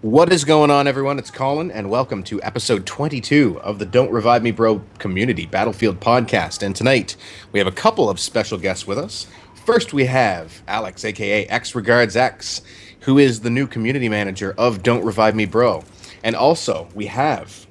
What is going on, everyone? It's Colin, and welcome to episode 22 of the Don't Revive Me Bro Community Battlefield podcast. And tonight, we have a couple of special guests with us. First, we have Alex, aka xRegardsx, who is the new community manager of Don't Revive Me Bro. And also, we have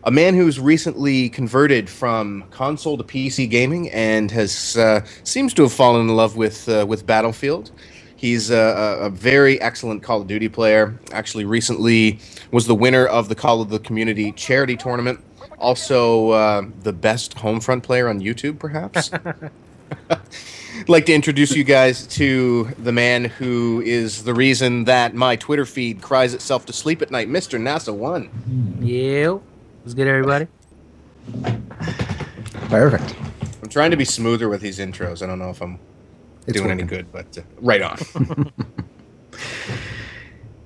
a man who's recently converted from console to PC gaming and has seems to have fallen in love with Battlefield. He's a very excellent Call of Duty player. Actually, recently was the winner of the Call of the Community charity tournament. Also, the best Homefront player on YouTube, perhaps. I'd like to introduce you guys to the man who is the reason that my Twitter feed cries itself to sleep at night, Mr. xNaSaoNe. Yeah. What's good, everybody? Perfect. I'm trying to be smoother with these intros. I don't know if I'm doing any good, but right on.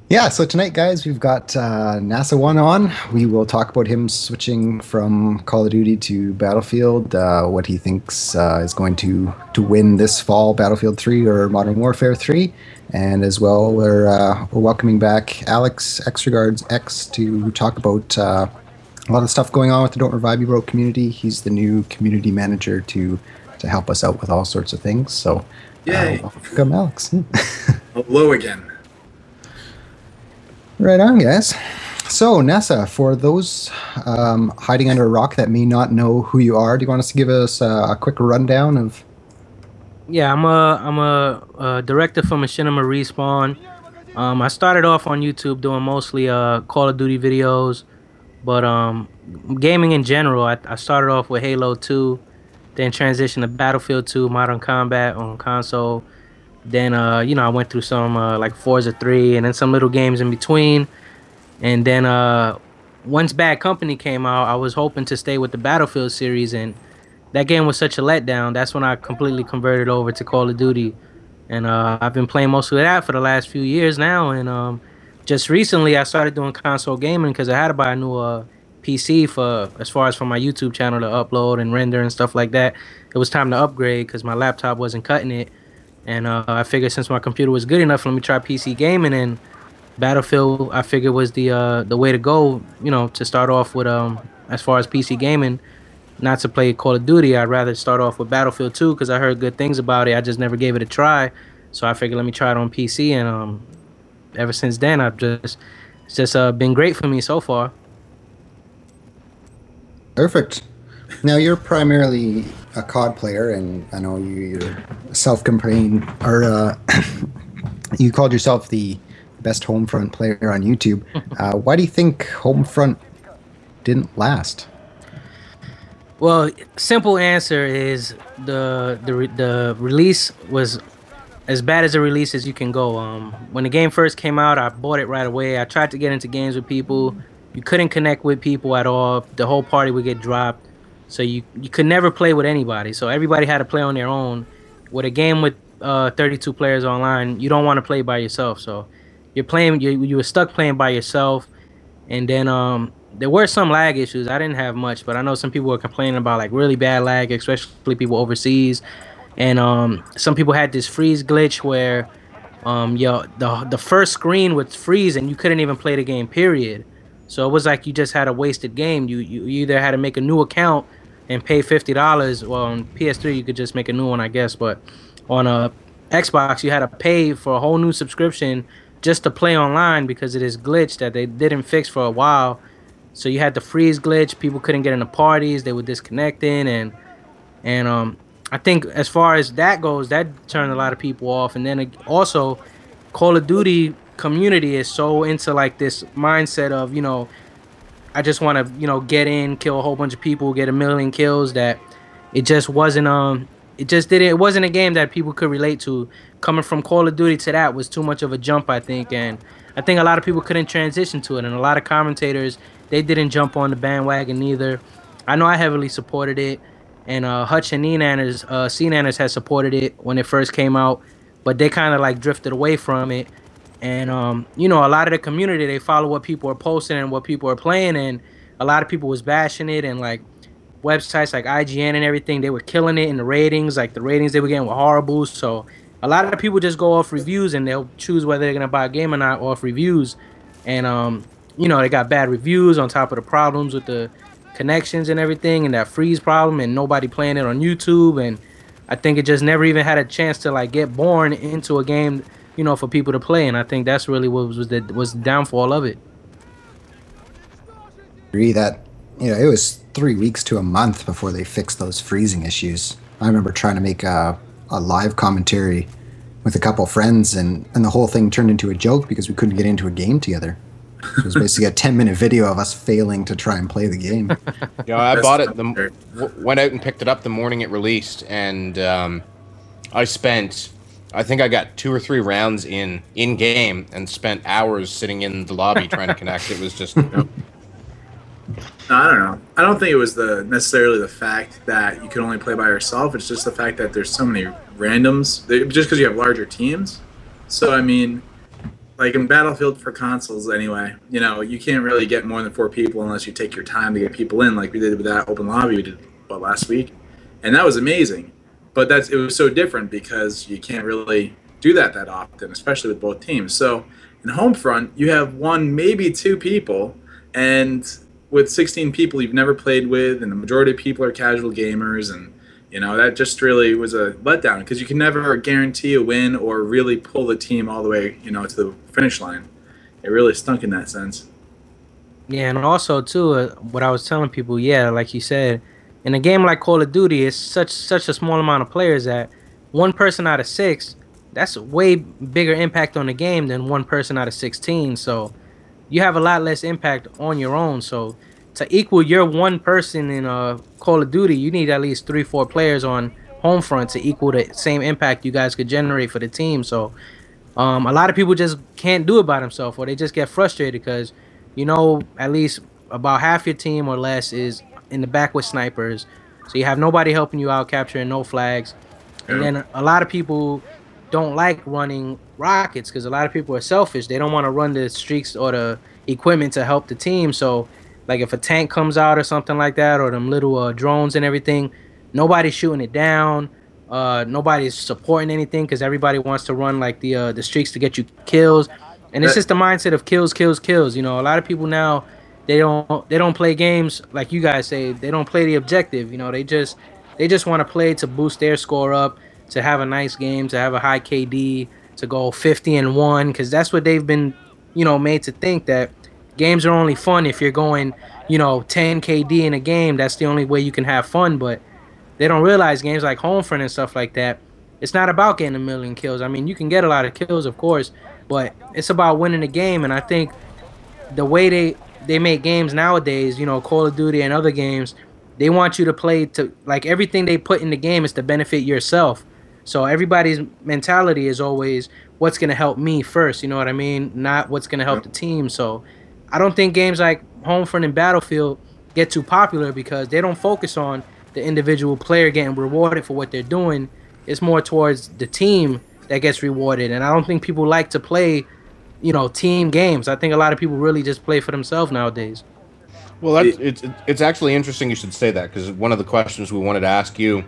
Yeah, so tonight, guys, we've got xNaSaoNe on. We will talk about him switching from Call of Duty to Battlefield, what he thinks is going to win this fall, Battlefield 3 or Modern Warfare 3. And as well, we're welcoming back Alex, xRegardsx, to talk about a lot of stuff going on with the Don't Revive Me Bro community. He's the new community manager to help us out with all sorts of things. So, welcome, Alex. Hello again. Right on, guys. So, NASA, for those hiding under a rock that may not know who you are, do you want us to give us a quick rundown of? Yeah, I'm a director for Machinima Respawn. I started off on YouTube doing mostly Call of Duty videos, but gaming in general. I started off with Halo 2, then transitioned to Battlefield 2, Modern Combat on console. Then, I went through some like Forza 3 and then some little games in between. And then once Bad Company came out, I was hoping to stay with the Battlefield series. And that game was such a letdown. That's when I completely converted over to Call of Duty. And I've been playing mostly that for the last few years now. And just recently, I started doing console gaming because I had to buy a new PC as far as for my YouTube channel to upload and render and stuff like that. It was time to upgrade because my laptop wasn't cutting it. And I figured since my computer was good enough, let me try PC gaming. And Battlefield, I figured, was the way to go, to start off with as far as PC gaming. Not to play Call of Duty, I'd rather start off with Battlefield 2 because I heard good things about it. I just never gave it a try. So I figured let me try it on PC. And ever since then, it's just been great for me so far. Perfect. Now, you're primarily a COD player, and I know you're self-complained, or you called yourself the best Homefront player on YouTube. Why do you think Homefront didn't last? Well, simple answer is the release was as bad as a release as you can go. When the game first came out, I bought it right away. I tried to get into games with people. You couldn't connect with people at all. The whole party would get dropped. So you could never play with anybody. So everybody had to play on their own. With a game with 32 players online, you don't want to play by yourself. So you were stuck playing by yourself. And then there were some lag issues. I didn't have much, but I know some people were complaining about like really bad lag, especially people overseas. And some people had this freeze glitch where the first screen would freeze and you couldn't even play the game, period. So it was like you just had a wasted game. You either had to make a new account and pay $50. Well, on PS3 you could just make a new one, I guess. But on a Xbox you had to pay for a whole new subscription just to play online because of this glitch that they didn't fix for a while. So you had the freeze glitch. People couldn't get into parties. They were disconnecting, and I think as far as that goes, that turned a lot of people off. And then also, Call of Duty community is so into like this mindset of I just want to get in, kill a whole bunch of people, get 1 million kills, that it just wasn't it wasn't a game that people could relate to. Coming from Call of Duty to that was too much of a jump, I think. And I think a lot of people couldn't transition to it, and a lot of commentators, they didn't jump on the bandwagon either. I know I heavily supported it, and Hutch and CNanners had supported it when it first came out, but they kind of like drifted away from it. And, a lot of the community, they follow what people are posting and what people are playing. And a lot of people was bashing it. And, like, websites like IGN and everything, they were killing it in the ratings. Like, the ratings they were getting were horrible. So a lot of people just go off reviews and they'll choose whether they're going to buy a game or not off reviews. and you know, they got bad reviews on top of the problems with the connections and everything, and that freeze problem, and nobody playing it on YouTube, and I think it just never even had a chance to like get born into a game, you know, for people to play, and I think that's really what was the downfall of it. Agree that, you know, it was 3 weeks to a month before they fixed those freezing issues. I remember trying to make a live commentary with a couple friends, and the whole thing turned into a joke because we couldn't get into a game together. It was basically a 10-minute video of us failing to try and play the game. Yeah, I bought it, went out and picked it up the morning it released, and I think I got 2 or 3 rounds in game and spent hours sitting in the lobby trying to connect. It was just... No, I don't know. I don't think it was necessarily the fact that you could only play by yourself. It's just the fact that there's so many randoms, just because you have larger teams. So, I mean... Like in Battlefield for consoles anyway, you know, you can't really get more than 4 people unless you take your time to get people in, like we did with that open lobby we did last week. And that was amazing. But it was so different because you can't really do that often, especially with both teams. So in Homefront, you have 1, maybe 2 people, and with 16 people you've never played with, and the majority of people are casual gamers, and you know, that just really was a letdown because you can never guarantee a win or really pull the team all the way, you know, to the finish line. It really stunk in that sense. Yeah, and also too, what I was telling people, yeah, like you said, in a game like Call of Duty, it's such a small amount of players that 1 person out of 6, that's a way bigger impact on the game than 1 person out of 16. So you have a lot less impact on your own. So to equal your 1 person in Call of Duty, you need at least 3-4 players on Homefront to equal the same impact you guys could generate for the team. So a lot of people just can't do it by themselves, or they just get frustrated because, you know, at least about half your team or less is in the back with snipers. So you have nobody helping you out, capturing no flags. And then a lot of people don't like running rockets because a lot of people are selfish. They don't want to run the streaks or the equipment to help the team. So like if a tank comes out or something like that, or them little drones and everything, nobody's shooting it down. Nobody's supporting anything because everybody wants to run like the streaks to get you kills. And it's just the mindset of kills. You know, a lot of people now, they don't play games like you guys say. They don't play the objective. You know, they just want to play to boost their score up, to have a nice game, to have a high KD, to go 50-1, because that's what they've been, you know, made to think that games are only fun if you're going, you know, 10 KD in a game. That's the only way you can have fun. But they don't realize games like Homefront and stuff like that, it's not about getting 1,000,000 kills. I mean, you can get a lot of kills, of course, but it's about winning the game. And I think the way they make games nowadays, you know, Call of Duty and other games, they want you to play to, like, everything they put in the game is to benefit yourself. So everybody's mentality is always, what's going to help me first, you know what I mean? Not what's going to help the team. So I don't think games like Homefront and Battlefield get too popular because they don't focus on the individual player getting rewarded for what they're doing. It's more towards the team that gets rewarded. And I don't think people like to play, you know, team games. I think a lot of people really just play for themselves nowadays. Well, it's actually interesting you should say that, because one of the questions we wanted to ask you,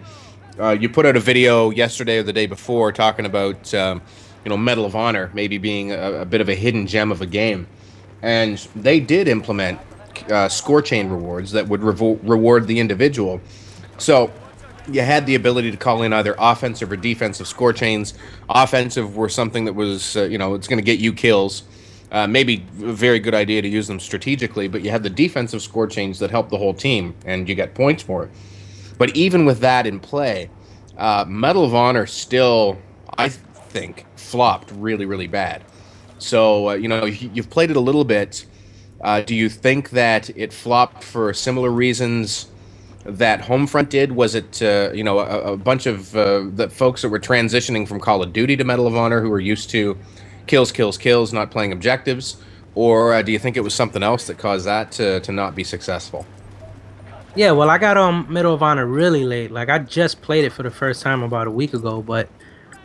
you put out a video yesterday or the day before talking about, you know, Medal of Honor maybe being a bit of a hidden gem of a game. And they did implement score chain rewards that would reward the individual. So you had the ability to call in either offensive or defensive score chains. Offensive were something that was, you know, it's going to get you kills. Maybe a very good idea to use them strategically, but you had the defensive score chains that help the whole team, and you get points for it. But even with that in play, Medal of Honor still, I think, flopped really, really bad. So, you know, you've played it a little bit. Do you think that it flopped for similar reasons that Homefront did? Was it, you know, a bunch of the folks that were transitioning from Call of Duty to Medal of Honor who were used to kills, not playing objectives? Or do you think it was something else that caused that to not be successful? Yeah, well, I got Medal of Honor really late. Like, I just played it for the first time about a week ago, but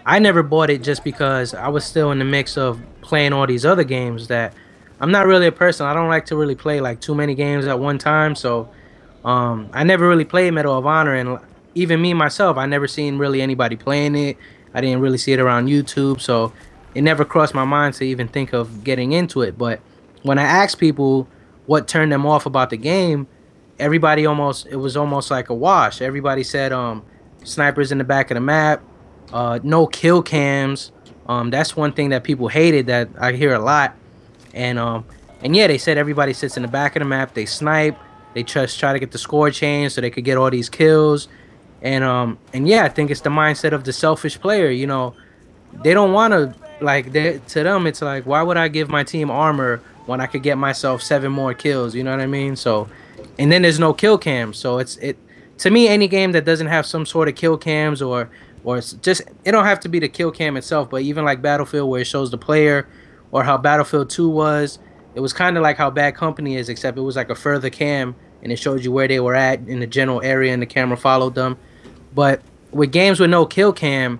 I never bought it just because I was still in the mix of playing all these other games that I'm not really a person. I don't like to really play like too many games at one time, so I never really played Medal of Honor, and even me myself, I never seen really anybody playing it. I didn't really see it around YouTube, so it never crossed my mind to even think of getting into it. But when I asked people what turned them off about the game, everybody it was almost like a wash. Everybody said snipers in the back of the map, no kill cams. That's one thing that people hated that I hear a lot. And yeah, they said everybody sits in the back of the map, they snipe, they just try to get the score change so they could get all these kills. And yeah, I think it's the mindset of the selfish player. You know, they don't want to, like, to them it's like, why would I give my team armor when I could get myself 7 more kills? You know what I mean? So, and then there's no kill cams. So it to me, any game that doesn't have some sort of kill cams, or it's just, it don't have to be the kill cam itself, but even like Battlefield where it shows the player, or how Battlefield 2 was, it was kind of like how Bad Company is, except it was like a further cam and it showed you where they were at in the general area and the camera followed them. But with games with no kill cam,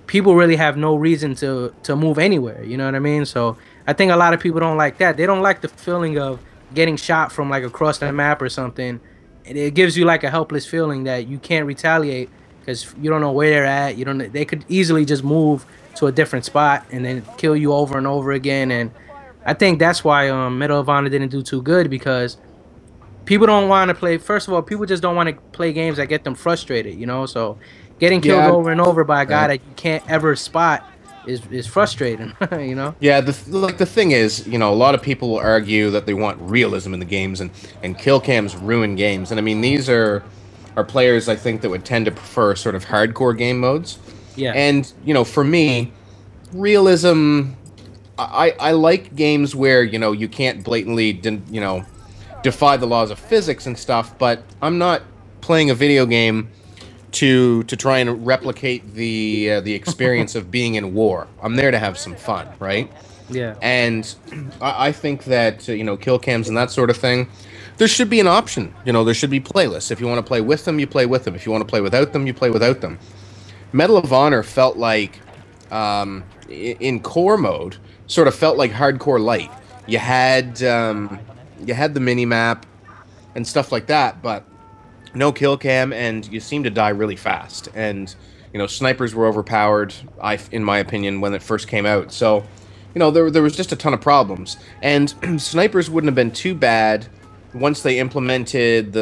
people really have no reason to move anywhere. You know what I mean? So I think a lot of people don't like that. They don't like the feeling of getting shot from like across the map or something. It gives you like a helpless feeling that you can't retaliate because you don't know where they're at. You don't. They could easily just move to a different spot and then kill you over and over again. And I think that's why Medal of Honor didn't do too good, because people don't want to play. First of all, people just don't want to play games that get them frustrated. You know, so getting killed over and over by a guy that you can't ever spot is frustrating. You know. Yeah, the thing is, you know, a lot of people will argue that they want realism in the games, and kill cams ruin games. And I mean, these are players, I think, that would tend to prefer sort of hardcore game modes. Yeah. And you know, for me, realism, I like games where, you know, you can't blatantly defy the laws of physics and stuff, but I'm not playing a video game to try and replicate the experience of being in war. I'm there to have some fun, right? Yeah. And I think that you know, kill cams and that sort of thing, there should be an option. You know, there should be playlists. If you want to play with them, you play with them. If you want to play without them, you play without them. Medal of Honor felt like, in core mode, sort of felt like hardcore light. You had the mini map and stuff like that, but no kill cam, and you seem to die really fast. And you know, snipers were overpowered, in my opinion, when it first came out. So you know, there was just a ton of problems, and snipers wouldn't have been too bad once they implemented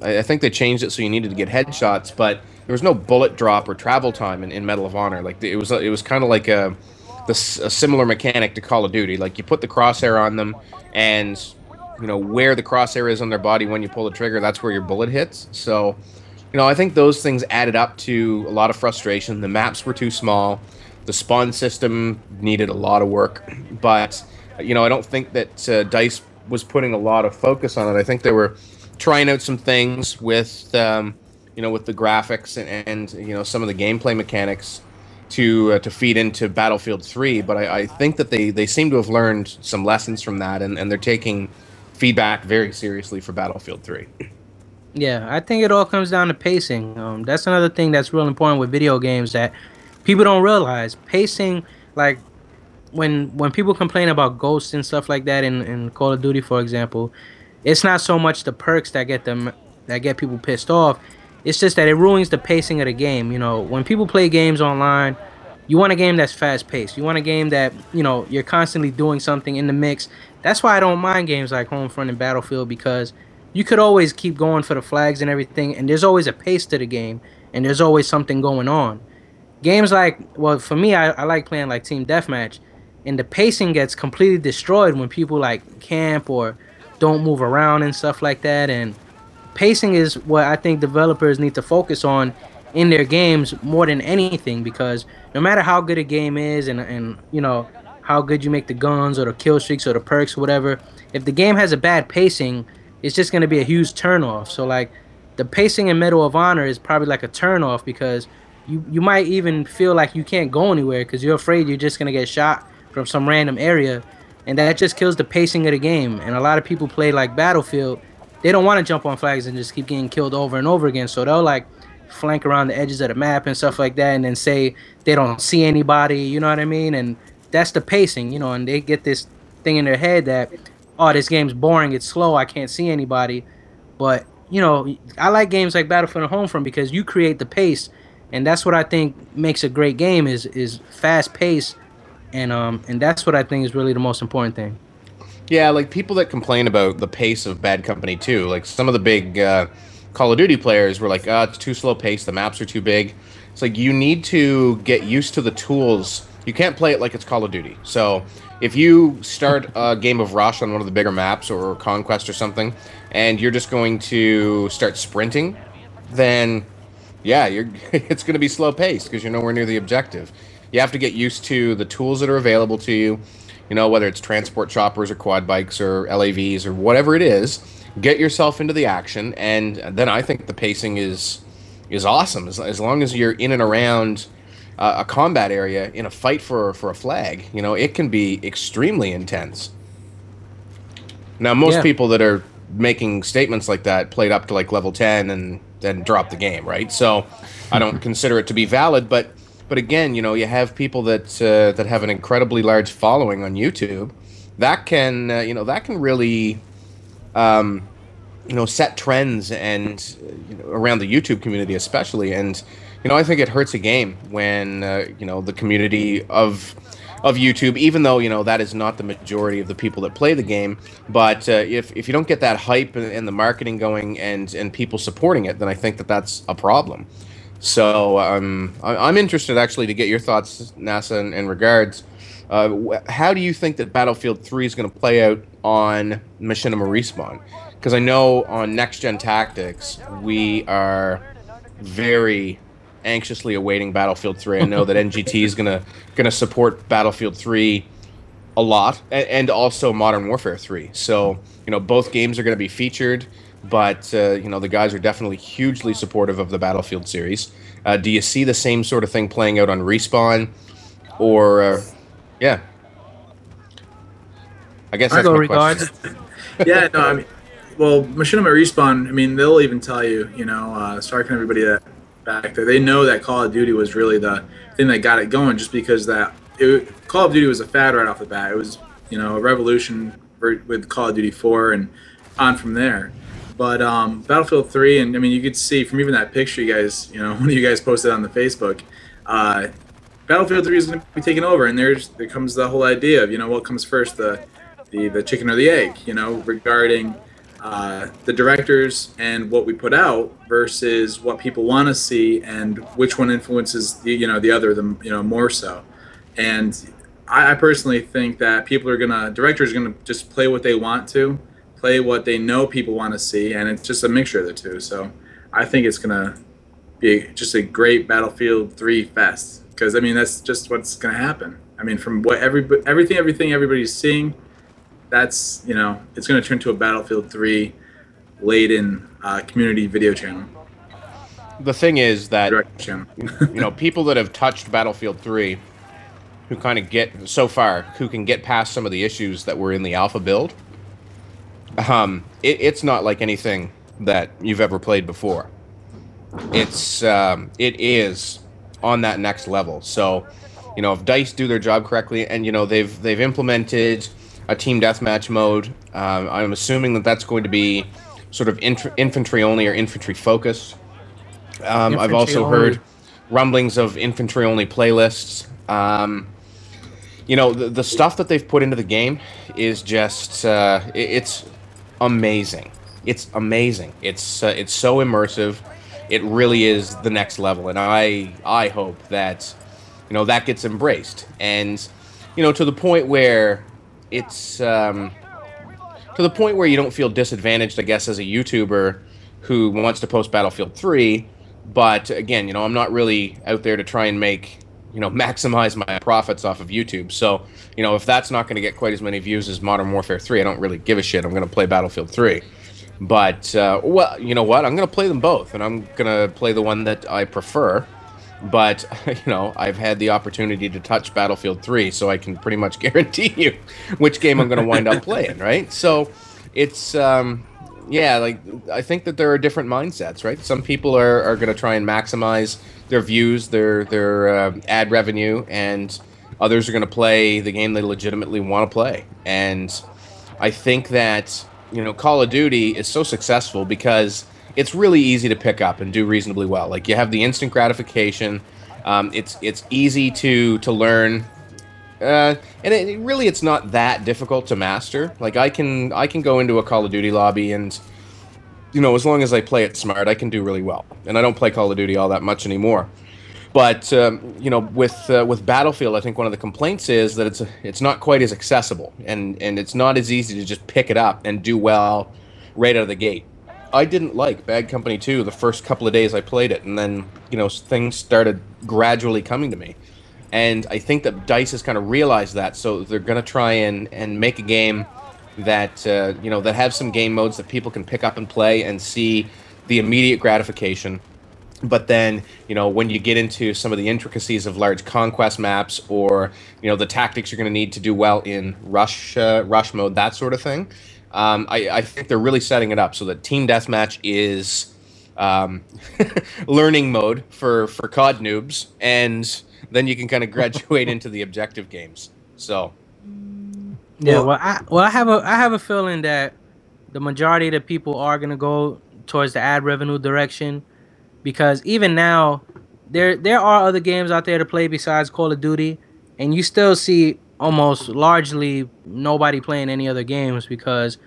I think they changed it so you needed to get headshots, but there was no bullet drop or travel time in Medal of Honor. Like it was kind of like a similar mechanic to Call of Duty. Like you put the crosshair on them, and you know where the crosshair is on their body when you pull the trigger, that's where your bullet hits. So, you know, I think those things added up to a lot of frustration. The maps were too small. The spawn system needed a lot of work. But, you know, I don't think that DICE was putting a lot of focus on it. I think they were trying out some things with, you know, with the graphics and you know, some of the gameplay mechanics to feed into Battlefield 3. But I think that they seem to have learned some lessons from that, and they're taking feedback very seriously for Battlefield 3. Yeah, I think it all comes down to pacing. That's another thing that's real important with video games that people don't realize. Pacing, like when people complain about ghosts and stuff like that in Call of Duty, for example, it's not so much the perks that get people pissed off. It's just that it ruins the pacing of the game. You know, when people play games online, you want a game that's fast-paced. You want a game that, you know, you're constantly doing something in the mix. That's why I don't mind games like Homefront and Battlefield, because you could always keep going for the flags and everything, and there's always a pace to the game, and there's always something going on. Games like, well, for me, I like playing like Team Deathmatch, and the pacing gets completely destroyed when people like camp or don't move around and stuff like that. And pacing is what I think developers need to focus on in their games more than anything, because no matter how good a game is and you know how good you make the guns or the kill streaks or the perks or whatever, if the game has a bad pacing, it's just going to be a huge turnoff. So like the pacing in Medal of Honor is probably like a turnoff, because you might even feel like you can't go anywhere because you're afraid you're just going to get shot from some random area, and that just kills the pacing of the game. And a lot of people play like Battlefield, they don't want to jump on flags and just keep getting killed over and over again, so they'll like flank around the edges of the map and stuff like that, and then say they don't see anybody, you know what I mean? And that's the pacing, you know, and they get this thing in their head that, oh, this game's boring, it's slow, I can't see anybody. But, you know, I like games like Battlefield and Homefront because you create the pace, and that's what I think makes a great game is fast pace, and that's what I think is really the most important thing. Yeah, like people that complain about the pace of Bad Company 2, like some of the big Call of Duty players were like, it's too slow paced, the maps are too big. It's like you need to get used to the tools. You can't play it like it's Call of Duty. So if you start a game of Rush on one of the bigger maps or Conquest or something, and you're just going to start sprinting, then yeah, it's going to be slow paced because you're nowhere near the objective. You have to get used to the tools that are available to you. You know, whether it's transport choppers or quad bikes or LAVs or whatever it is, get yourself into the action, and then I think the pacing is awesome. As long as you're in and around a combat area in a fight for a flag, you know, it can be extremely intense. Now, most people that are making statements like that played up to like level 10 and then dropped the game, right? So I don't consider it to be valid, but again, you know, you have people that that have an incredibly large following on YouTube that can that can really set trends and around the YouTube community especially. And I think it hurts a game when the community of YouTube, even though that is not the majority of the people that play the game, but if you don't get that hype and the marketing going and people supporting it, then I think that's a problem. So I'm interested actually to get your thoughts, NASA, and Regards. How do you think that Battlefield 3 is going to play out on Machinima Respawn? Because I know on Next Gen Tactics we are very anxiously awaiting Battlefield 3. I know that NGT is gonna support Battlefield 3 a lot, and also Modern Warfare 3. So both games are going to be featured. But, the guys are definitely hugely supportive of the Battlefield series. Do you see the same sort of thing playing out on Respawn? Or, yeah. I guess that's my Regards. Yeah, no, I mean, well, Machinima Respawn, I mean, they'll even tell you, Stark and everybody that back there, they know that Call of Duty was really the thing that got it going, just because Call of Duty was a fad right off the bat. It was, a revolution with Call of Duty 4 and on from there. But Battlefield 3, and I mean, you could see from even that picture you guys, one of you guys posted on the Facebook, Battlefield 3 is going to be taken over, and there comes the whole idea of, what comes first, the chicken or the egg, regarding the directors and what we put out versus what people want to see and which one influences the other, more so. And I personally think that directors are gonna just play what they want to, play what they know people want to see, and it's just a mixture of the two. So I think it's gonna be just a great Battlefield 3 fest, because I mean that's just what's gonna happen. I mean, from what everything everybody's seeing, that's it's gonna turn to a Battlefield 3 laden community video channel. The thing is that channel. People that have touched Battlefield 3 who can get past some of the issues that were in the alpha build. It's not like anything that you've ever played before. It is on that next level. So, if DICE do their job correctly, and they've implemented a team deathmatch mode, I'm assuming that's going to be sort of infantry only or infantry focused. I've also heard rumblings of infantry only playlists. The stuff that they've put into the game is just it's amazing. It's amazing. It's so immersive. It really is the next level, and I hope that that gets embraced, and to the point where it's to the point where you don't feel disadvantaged, I guess, as a YouTuber who wants to post Battlefield 3. But again, I'm not really out there to try and make maximize my profits off of YouTube. So, if that's not going to get quite as many views as Modern Warfare 3, I don't really give a shit. I'm going to play Battlefield 3. But, well, you know what? I'm going to play them both, and I'm going to play the one that I prefer. But, I've had the opportunity to touch Battlefield 3, so I can pretty much guarantee you which game I'm going to wind up playing, right? So, it's, yeah, like, I think that there are different mindsets, right? Some people are going to try and maximize their views, their ad revenue, and others are going to play the game they legitimately want to play. And I think that Call of Duty is so successful because it's really easy to pick up and do reasonably well. Like, you have the instant gratification. It's easy to learn And really, it's not that difficult to master. Like I can go into a Call of Duty lobby, and as long as I play it smart, I can do really well. And I don't play Call of Duty all that much anymore. But with Battlefield, I think one of the complaints is that it's not quite as accessible, and it's not as easy to just pick it up and do well right out of the gate. I didn't like Bad Company 2 the first couple of days I played it, and then things started gradually coming to me. And I think that DICE has kind of realized that, so they're going to try and make a game that that have some game modes that people can pick up and play and see the immediate gratification. But then, when you get into some of the intricacies of large conquest maps, or the tactics you're going to need to do well in rush mode, that sort of thing, I think they're really setting it up so that Team Deathmatch is learning mode for COD noobs, and then you can kind of graduate into the objective games. So, yeah. I have a feeling that the majority of the people are gonna go towards the ad revenue direction, because even now there are other games out there to play besides Call of Duty, and you still see almost largely nobody playing any other games. Because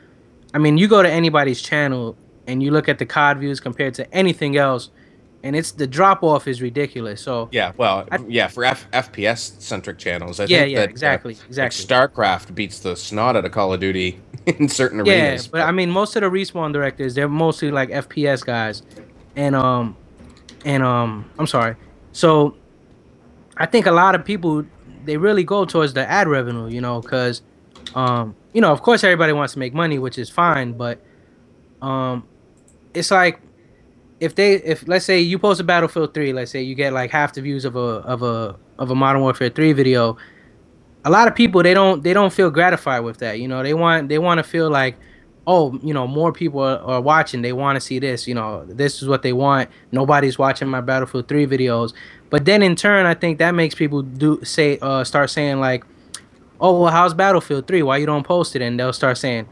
I mean, you go to anybody's channel and you look at the COD views compared to anything else, and the drop off is ridiculous. So yeah, well, for FPS centric channels, I think that exactly. StarCraft beats the snot out of Call of Duty in certain arenas. Yeah, but I mean, most of the Respawn directors, they're mostly like FPS guys, and I'm sorry. So I think a lot of people, they really go towards the ad revenue, because of course everybody wants to make money, which is fine, but it's like, if let's say you post a Battlefield 3, let's say you get like half the views of a Modern Warfare 3 video, a lot of people, they don't feel gratified with that. They want to feel like, oh, more people are watching, they want to see this, this is what they want. Nobody's watching my Battlefield 3 videos. But then in turn, I think that makes people start saying like, oh, well, how's Battlefield 3? Why you don't post it? And they'll start saying,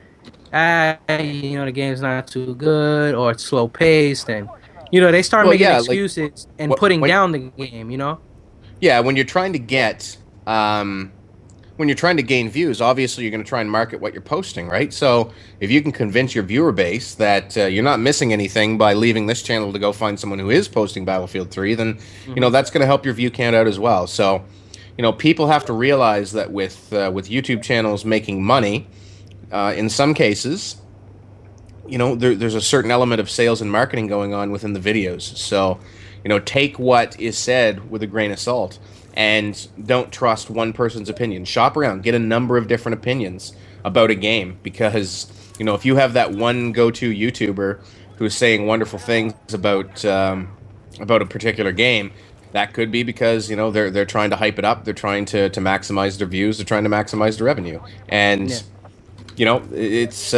the game's not too good, or it's slow paced, and they start making excuses and putting down the game. Yeah, when you're trying to gain views, obviously you're going to try and market what you're posting, right? So if you can convince your viewer base that you're not missing anything by leaving this channel to go find someone who is posting Battlefield 3, then that's going to help your view count out as well. So people have to realize that with YouTube channels making money, in some cases, there's a certain element of sales and marketing going on within the videos. So, take what is said with a grain of salt, and don't trust one person's opinion. Shop around, get a number of different opinions about a game, because, if you have that one go-to YouTuber who's saying wonderful things about a particular game, that could be because they're trying to hype it up, they're trying to maximize their views, they're trying to maximize their revenue, and it's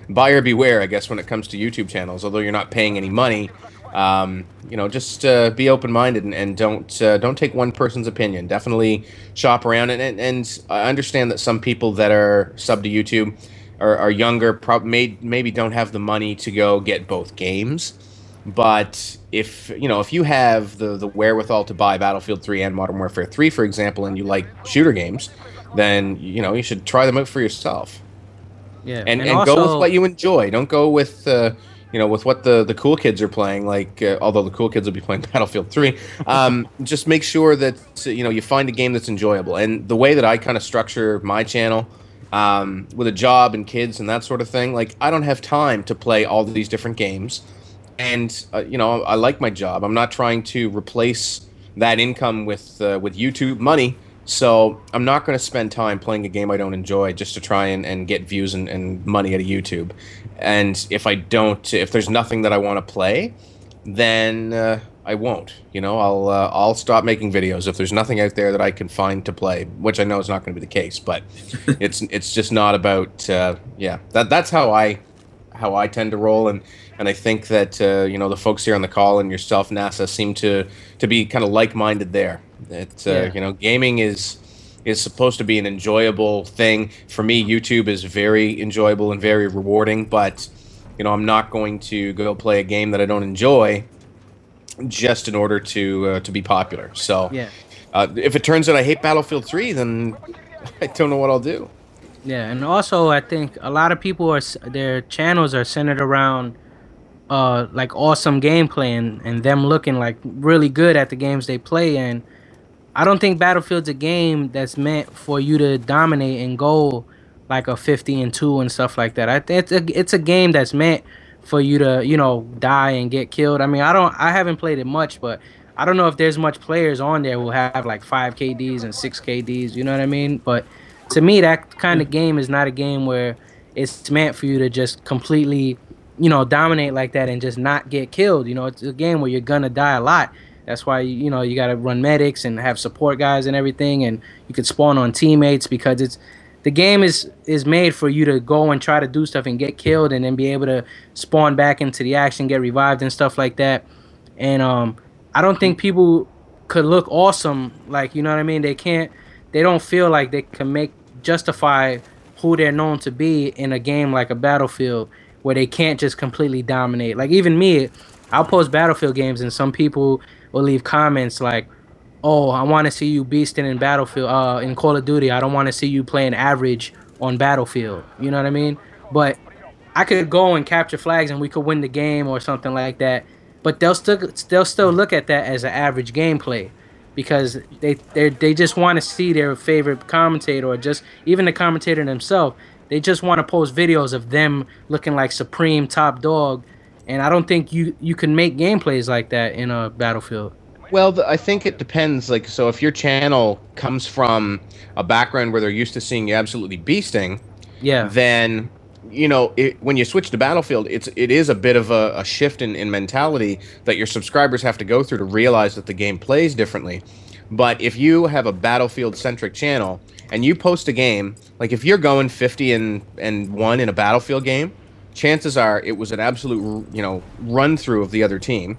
buyer beware, I guess, when it comes to YouTube channels. Although you're not paying any money, just be open-minded and don't take one person's opinion. Definitely shop around, and I understand that some people that are sub to YouTube are younger, maybe don't have the money to go get both games. But if you have the wherewithal to buy Battlefield 3 and Modern Warfare 3, for example, and you like shooter games, then you should try them out for yourself. Yeah, and also, go with what you enjoy. Don't go with with what the cool kids are playing. Like although the cool kids will be playing Battlefield 3, just make sure that you find a game that's enjoyable. And the way that I kind of structure my channel, with a job and kids and that sort of thing, like I don't have time to play all of these different games. And I like my job. I'm not trying to replace that income with YouTube money. So I'm not going to spend time playing a game I don't enjoy just to try and get views and money out of YouTube. And if there's nothing that I want to play, then I won't. I'll stop making videos if there's nothing out there that I can find to play, which I know is not going to be the case. But it's just not about that's how I tend to roll. And I think that the folks here on the call and yourself, NASA, seem to be kind of like-minded there. Gaming is supposed to be an enjoyable thing. For me, YouTube is very enjoyable and very rewarding, but I'm not going to go play a game that I don't enjoy just in order to be popular. So If it turns out I hate Battlefield 3, then I don't know what I'll do. Yeah, and also I think a lot of people their channels are centered around like awesome gameplay and them looking like really good at the games they play. And I don't think Battlefield's a game that's meant for you to dominate and go like a 50-2 and stuff like that. I think it's a game that's meant for you to, die and get killed. I mean, I haven't played it much, but I don't know if there's much players on there who have like 5 KDs and 6 KDs, you know what I mean? But to me, that kind of game is not a game where it's meant for you to just completely, dominate like that and just not get killed. It's a game where you're gonna die a lot. That's why you got to run medics and have support guys and everything, and you could spawn on teammates because the game is made for you to go and try to do stuff and get killed and then be able to spawn back into the action, get revived and stuff like that. And I don't think people could look awesome, like, you know what I mean? They don't feel like they can justify who they're known to be in a game like a Battlefield where they can't just completely dominate. Like, even me, I'll post Battlefield games and some people will leave comments like, oh, I want to see you beasting in Battlefield, in Call of Duty. I don't want to see you playing average on Battlefield. You know what I mean? But I could go and capture flags and we could win the game or something like that. But they'll still look at that as an average gameplay because they just want to see their favorite commentator or just even the commentator themselves. They just want to post videos of them looking like supreme top dog. And I don't think you can make gameplays like that in a Battlefield. Well, I think it depends. Like, so if your channel comes from a background where they're used to seeing you absolutely beasting, then when you switch to Battlefield, it is a bit of a shift in mentality that your subscribers have to go through to realize that the game plays differently. But if you have a Battlefield-centric channel and you post a game, like if you're going 50-1 in a Battlefield game, chances are it was an absolute run through of the other team,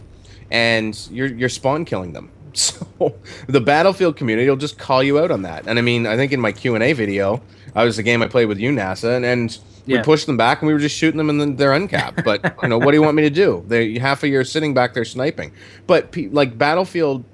and you're spawn killing them. So the Battlefield community will just call you out on that. And I mean, I think in my Q&A video, I was the game I played with you, NASA, and we pushed them back and we were just shooting them and they're uncapped. But what do you want me to do? Half of you are sitting back there sniping. But like Battlefield,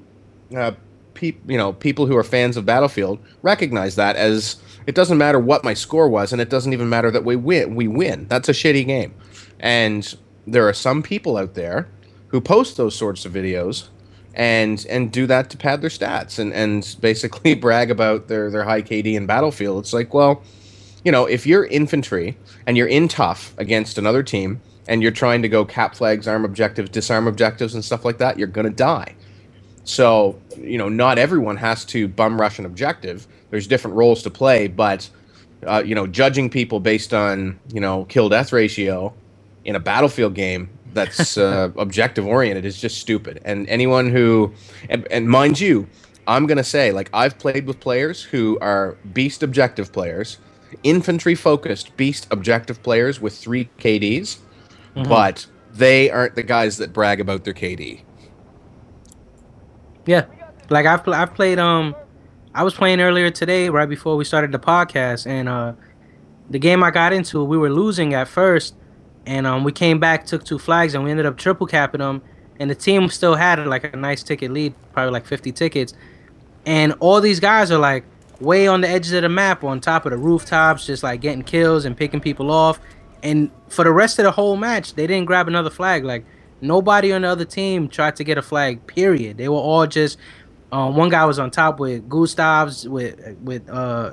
people who are fans of Battlefield recognize that as it doesn't matter what my score was, and it doesn't even matter that we win. That's a shitty game. And there are some people out there who post those sorts of videos and do that to pad their stats and basically brag about their high KD in Battlefield. It's like, well, if you're infantry and you're in tough against another team and you're trying to go cap flags, arm objectives, disarm objectives and stuff like that, you're going to die. So, not everyone has to bum rush an objective. There's different roles to play, but, judging people based on, kill-death ratio in a Battlefield game that's objective-oriented is just stupid. And anyone who, and mind you, I'm going to say, like, I've played with players who are beast objective players, infantry-focused beast objective players with 3 KDs, but they aren't the guys that brag about their KD. Yeah, like I've played. I was playing earlier today, right before we started the podcast, and the game I got into, we were losing at first, and we came back, took 2 flags, and we ended up triple capping them, and the team still had like a nice ticket lead, probably like 50 tickets, and all these guys are like way on the edges of the map, on top of the rooftops, just like getting kills and picking people off, and for the rest of the whole match, they didn't grab another flag. Like, nobody on the other team tried to get a flag, period. They were all just one guy was on top with Gustavs with I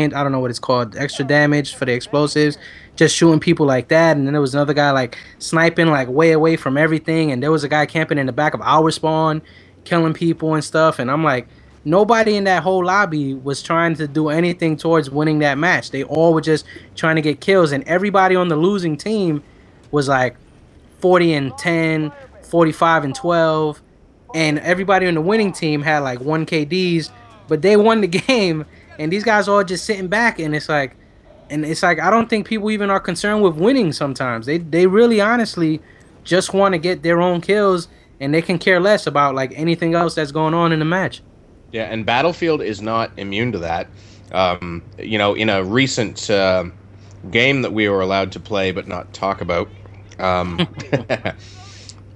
don't know what it's called, extra damage for the explosives, just shooting people like that. And then there was another guy like sniping like way away from everything, and there was a guy camping in the back of our spawn killing people and stuff. And I'm like, nobody in that whole lobby was trying to do anything towards winning that match. They all were just trying to get kills, and everybody on the losing team was like 40-10, 45-12, and everybody on the winning team had like 1 KDs, but they won the game, and these guys all just sitting back, and it's like I don't think people even are concerned with winning sometimes. They really honestly just want to get their own kills, and they can care less about like anything else that's going on in the match. Yeah, and Battlefield is not immune to that. In a recent game that we were allowed to play but not talk about, a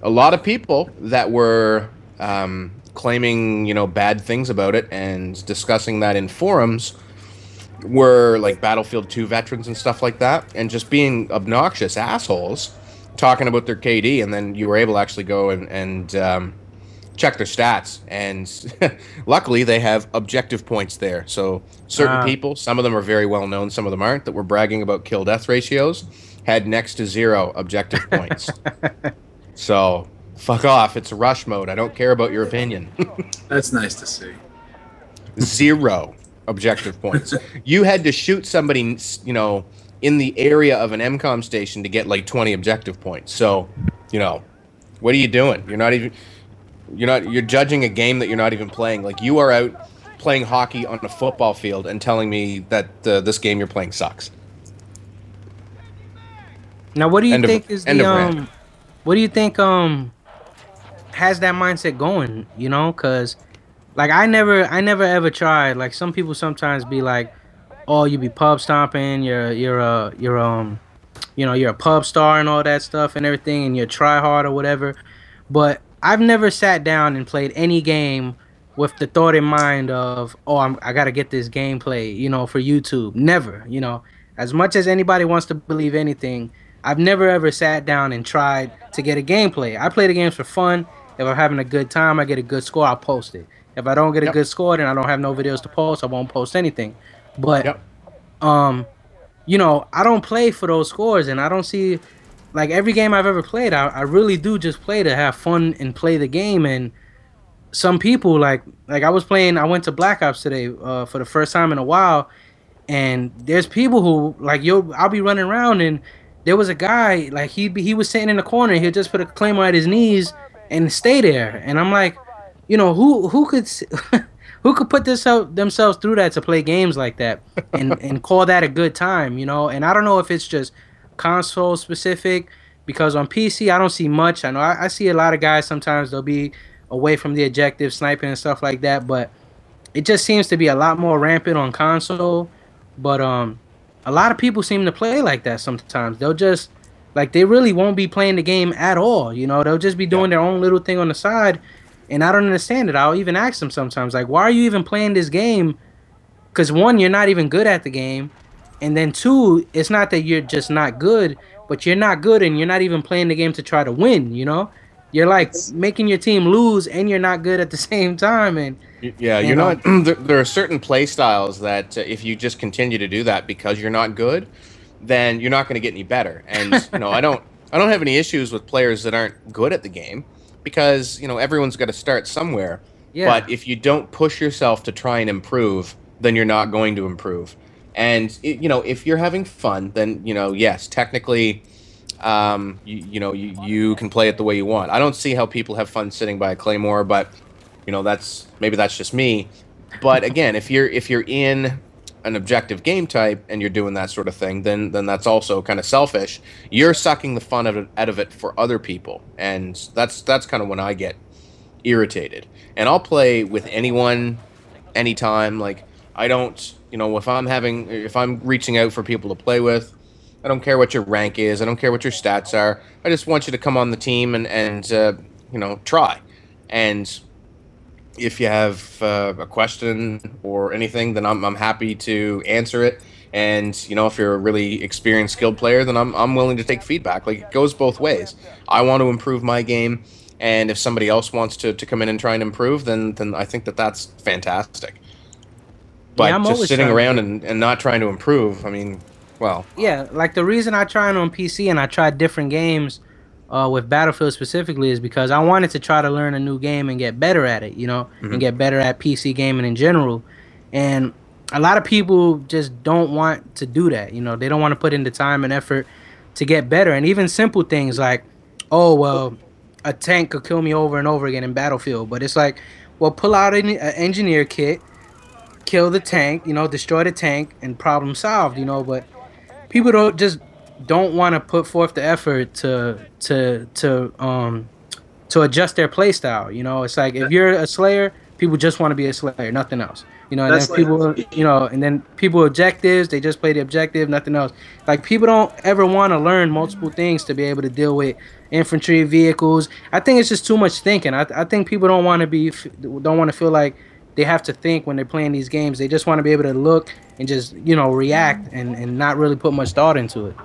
lot of people that were claiming, bad things about it and discussing that in forums were like Battlefield 2 veterans and stuff like that, and just being obnoxious assholes talking about their KD, and then you were able to actually go and check their stats, and luckily they have objective points there. So certain people, some of them are very well known, some of them aren't, that were bragging about kill death ratios, had next to 0 objective points. So fuck off, it's rush mode. I don't care about your opinion. That's nice to see. 0 objective points. You had to shoot somebody, in the area of an MCOM station to get like 20 objective points. So, what are you doing? You're judging a game that you're not even playing. Like, you are out playing hockey on a football field and telling me that this game you're playing sucks. Now, what do you think is the what do you think has that mindset going? Because like I never ever tried. Like, some people sometimes be like, "Oh, you be pub stomping. You're a pub star and all that stuff and everything, and you're try hard or whatever." But I've never sat down and played any game with the thought in mind of, "Oh, I gotta get this gameplay, for YouTube." Never. As much as anybody wants to believe anything, I've never ever sat down and tried to get a gameplay. I play the games for fun. If I'm having a good time, I get a good score, I'll post it. If I don't get a good score, then I don't have no videos to post. I won't post anything. But, I don't play for those scores, and I don't see, like, every game I've ever played, I really do just play to have fun and play the game. And some people, like I went to Black Ops today for the first time in a while, and there's people who, like, I'll be running around, and there was a guy, like, he was sitting in the corner, he'll just put a claymore at his knees and stay there. And I'm like, who could who could put themselves through that to play games like that and call that a good time, And I don't know if it's just console specific, because on PC I don't see much. I know I see a lot of guys, sometimes they'll be away from the objective, sniping and stuff like that, but it just seems to be a lot more rampant on console. But a lot of people seem to play like that sometimes. They'll just, like, they really won't be playing the game at all, They'll just be doing their own little thing on the side. And I don't understand it. I'll even ask them sometimes, like, why are you even playing this game? Because, one, you're not even good at the game. And then, two, it's not that you're just not good, but you're not good and you're not even playing the game to try to win, You're, like, making your team lose and you're not good at the same time. And you're not. There are certain play styles that if you just continue to do that because you're not good, then you're not going to get any better. And, I don't have any issues with players that aren't good at the game, because everyone's got to start somewhere. But if you don't push yourself to try and improve, then you're not going to improve. And if you're having fun, then yes, technically you can play it the way you want. I don't see how people have fun sitting by a claymore, but that's just me. But again, if you're in an objective game type and you're doing that sort of thing, then that's also kind of selfish. You're sucking the fun out of it for other people, and that's kind of when I get irritated. And I'll play with anyone, anytime. Like, I don't, if I'm reaching out for people to play with, I don't care what your rank is, I don't care what your stats are. I just want you to come on the team and try. And if you have a question or anything, then I'm happy to answer it. And if you're a really experienced, skilled player, then I'm willing to take feedback. Like, it goes both ways. I want to improve my game, and if somebody else wants to come in and try and improve, then I think that's fantastic. But just sitting around and not trying to improve, I mean, well. Yeah, like, the reason I tried on PC and I tried different games with Battlefield specifically is because I wanted to try to learn a new game and get better at it, and get better at PC gaming in general. And a lot of people just don't want to do that, They don't want to put in the time and effort to get better. And even simple things like, oh, well, a tank could kill me over and over again in Battlefield. But it's like, well, pull out an engineer kit, kill the tank, destroy the tank, and problem solved, But people don't want to put forth the effort to adjust their play style. It's like, if you're a Slayer, people just want to be a Slayer, nothing else. You know, and That's then people, you know, and then people objectives, they just play the objective, nothing else. Like people don't ever want to learn multiple things to be able to deal with infantry vehicles. I think it's just too much thinking. I think people don't want to feel like they have to think when they're playing these games. They just want to be able to look and just, you know, react and not really put much thought into it.